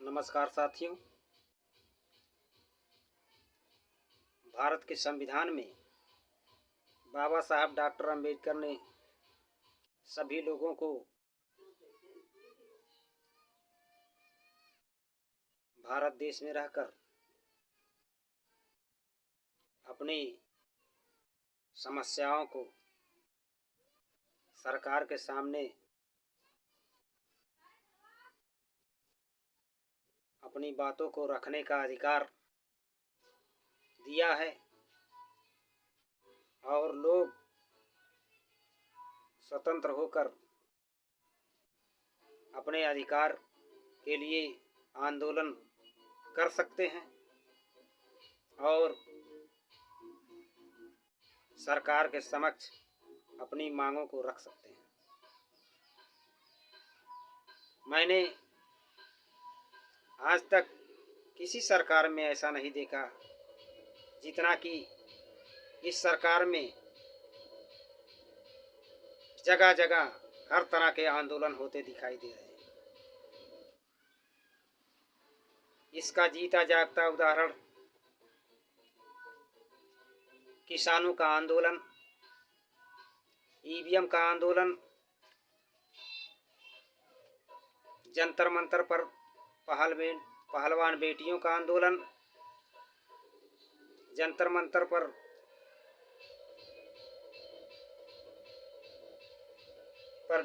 नमस्कार साथियों। भारत के संविधान में बाबा साहब डॉक्टर अंबेडकर ने सभी लोगों को भारत देश में रहकर अपनी समस्याओं को सरकार के सामने अपनी बातों को रखने का अधिकार दिया है और लोग स्वतंत्र होकर अपने अधिकार के लिए आंदोलन कर सकते हैं और सरकार के समक्ष अपनी मांगों को रख सकते हैं। मैंने आज तक किसी सरकार में ऐसा नहीं देखा जितना कि इस सरकार में जगह जगह हर तरह के आंदोलन होते दिखाई दे रहे हैं। इसका जीता जागता उदाहरण किसानों का आंदोलन, ईवीएम का आंदोलन, जंतर मंतर पर पहलवान बेटियों का आंदोलन, जंतर मंतर पर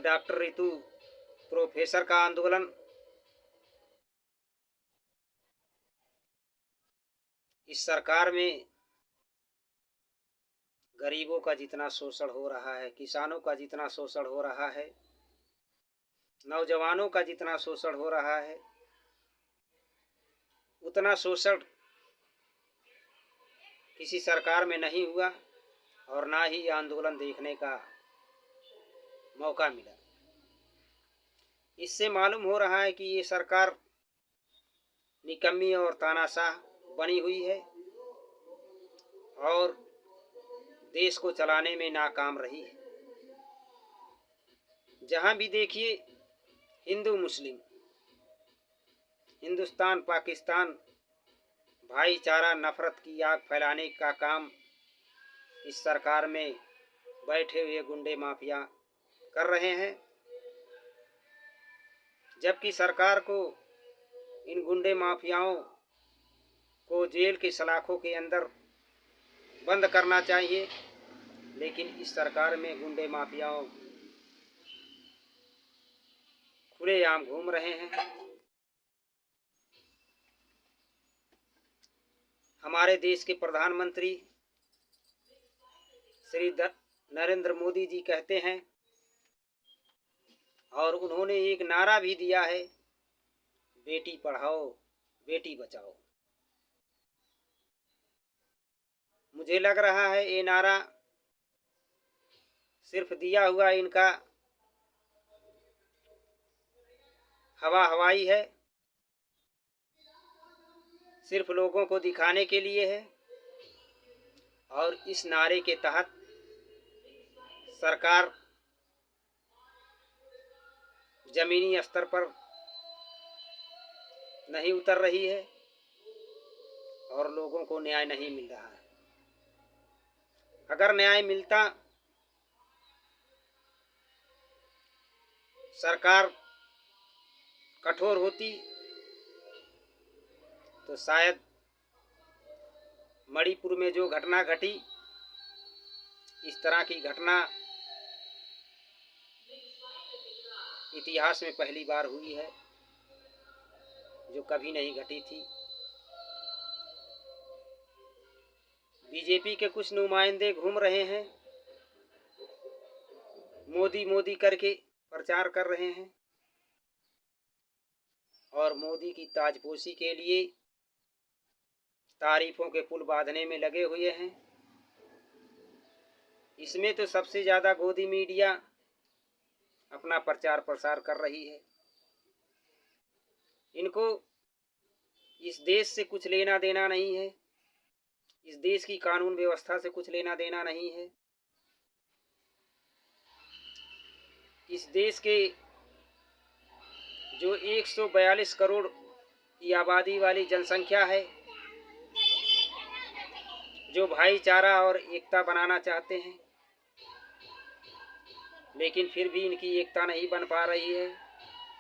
डॉक्टर रितु प्रोफेसर का आंदोलन। इस सरकार में गरीबों का जितना शोषण हो रहा है, किसानों का जितना शोषण हो रहा है, नौजवानों का जितना शोषण हो रहा है, उतना शोषण किसी सरकार में नहीं हुआ और ना ही आंदोलन देखने का मौका मिला। इससे मालूम हो रहा है कि ये सरकार निकम्मी और तानाशाह बनी हुई है और देश को चलाने में नाकाम रही है। जहां भी देखिए हिंदू मुस्लिम, हिंदुस्तान पाकिस्तान भाईचारा नफरत की आग फैलाने का काम इस सरकार में बैठे हुए गुंडे माफिया कर रहे हैं, जबकि सरकार को इन गुंडे माफियाओं को जेल की सलाखों के अंदर बंद करना चाहिए। लेकिन इस सरकार में गुंडे माफियाओं खुलेआम घूम रहे हैं। हमारे देश के प्रधानमंत्री श्री नरेंद्र मोदी जी कहते हैं और उन्होंने एक नारा भी दिया है, बेटी पढ़ाओ बेटी बचाओ। मुझे लग रहा है ये नारा सिर्फ दिया हुआ इनका हवाई है, सिर्फ लोगों को दिखाने के लिए है और इस नारे के तहत सरकार जमीनी स्तर पर नहीं उतर रही है और लोगों को न्याय नहीं मिल रहा है। अगर न्याय मिलता, सरकार कठोर होती, तो शायद मणिपुर में जो घटना घटी, इस तरह की घटना इतिहास में पहली बार हुई है, जो कभी नहीं घटी थी। बीजेपी के कुछ नुमाइंदे घूम रहे हैं, मोदी मोदी करके प्रचार कर रहे हैं और मोदी की ताजपोशी के लिए तारीफों के पुल बांधने में लगे हुए हैं। इसमें तो सबसे ज्यादा गोदी मीडिया अपना प्रचार प्रसार कर रही है। इनको इस देश से कुछ लेना देना नहीं है, इस देश की कानून व्यवस्था से कुछ लेना देना नहीं है। इस देश के जो 142 करोड़ की आबादी वाली जनसंख्या है, जो भाईचारा और एकता बनाना चाहते हैं, लेकिन फिर भी इनकी एकता नहीं बन पा रही है।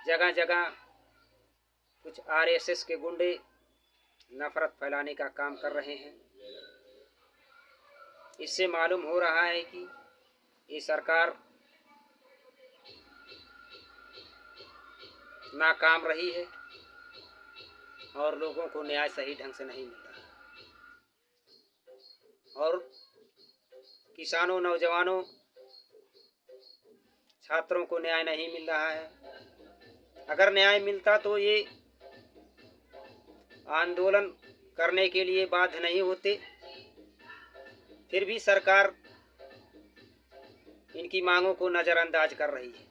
जगह जगह कुछ आरएसएस के गुंडे नफरत फैलाने का काम कर रहे हैं। इससे मालूम हो रहा है कि ये सरकार नाकाम रही है और लोगों को न्याय सही ढंग से नहीं मिल रहा है। और किसानों, नौजवानों, छात्रों को न्याय नहीं मिल रहा है। अगर न्याय मिलता तो ये आंदोलन करने के लिए बाध्य नहीं होते। फिर भी सरकार इनकी मांगों को नजरअंदाज कर रही है।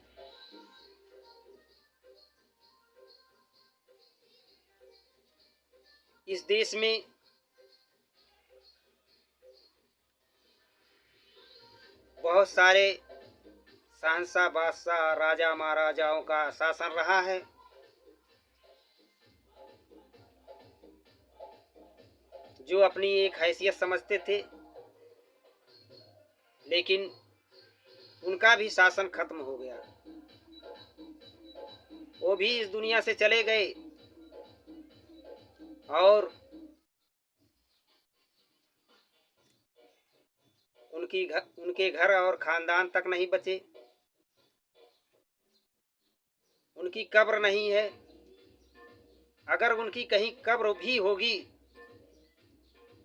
इस देश में बहुत सारे शहंशाह, बादशाह, राजा महाराजाओं का शासन रहा है। जो अपनी एक हैसियत समझते थे, लेकिन उनका भी शासन खत्म हो गया। वो भी इस दुनिया से चले गए और उनके घर और खानदान तक नहीं बचे। उनकी कब्र नहीं है। अगर उनकी कहीं कब्र भी होगी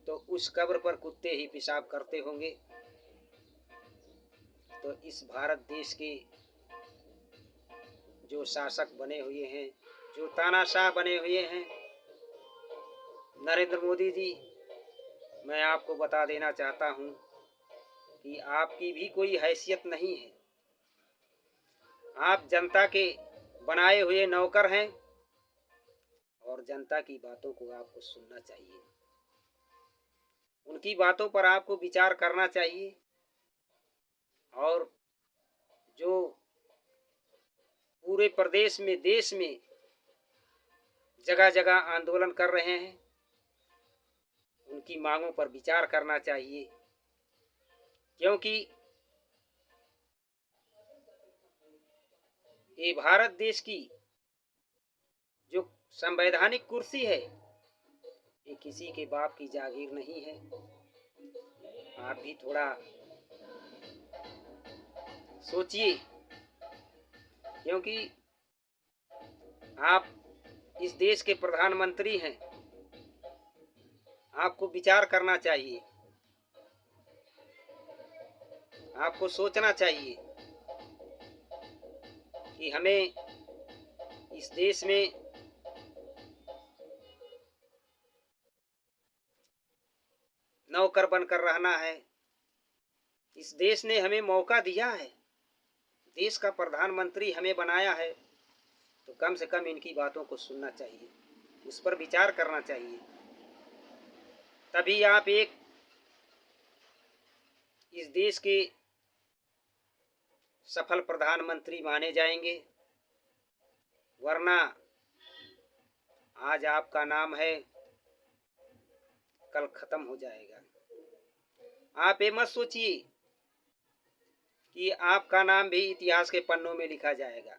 तो उस कब्र पर कुत्ते ही पेशाब करते होंगे। तो इस भारत देश के जो शासक बने हुए हैं, जो तानाशाह बने हुए हैं, नरेंद्र मोदी जी, मैं आपको बता देना चाहता हूं कि आपकी भी कोई हैसियत नहीं है। आप जनता के बनाए हुए नौकर हैं और जनता की बातों को आपको सुनना चाहिए। उनकी बातों पर आपको विचार करना चाहिए। और जो पूरे प्रदेश में, देश में जगह जगह आंदोलन कर रहे हैं, उनकी मांगों पर विचार करना चाहिए। क्योंकि ये भारत देश की जो संवैधानिक कुर्सी है, ये किसी के बाप की जागीर नहीं है। आप भी थोड़ा सोचिए, क्योंकि आप इस देश के प्रधानमंत्री हैं। आपको विचार करना चाहिए, आपको सोचना चाहिए कि हमें इस देश में नौकर बनकर रहना है। इस देश ने हमें मौका दिया है, देश का प्रधानमंत्री हमें बनाया है, तो कम से कम इनकी बातों को सुनना चाहिए, उस पर विचार करना चाहिए। तभी आप एक इस देश के सफल प्रधानमंत्री माने जाएंगे। वरना आज आपका नाम है, कल खत्म हो जाएगा। आप ये मत सोचिए कि आपका नाम भी इतिहास के पन्नों में लिखा जाएगा।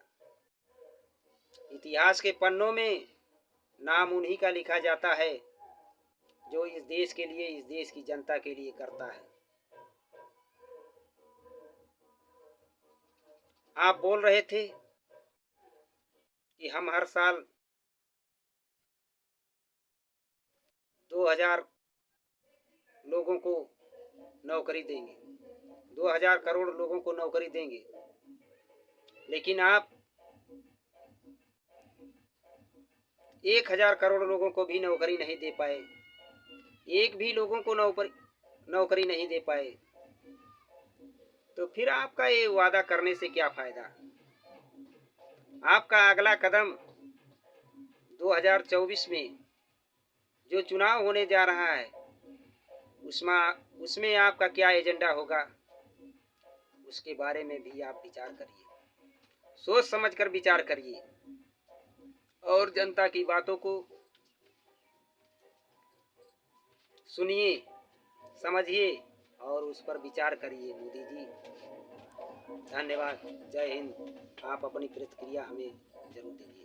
इतिहास के पन्नों में नाम उन्हीं का लिखा जाता है जो इस देश के लिए, इस देश की जनता के लिए करता है। आप बोल रहे थे कि हम हर साल 2000 लोगों को नौकरी देंगे, 2000 करोड़ लोगों को नौकरी देंगे, लेकिन आप 1000 करोड़ लोगों को भी नौकरी नहीं दे पाए। एक भी लोगों को नौकरी नहीं दे पाए। तो फिर आपका ये वादा करने से क्या फायदा? आपका अगला कदम 2024 में जो चुनाव होने जा रहा है, उसमें आपका क्या एजेंडा होगा, उसके बारे में भी आप विचार करिए, सोच समझकर विचार करिए और जनता की बातों को सुनिए, समझिए और उस पर विचार करिए मोदी जी। धन्यवाद। जय हिंद। आप अपनी प्रतिक्रिया हमें जरूर दीजिए।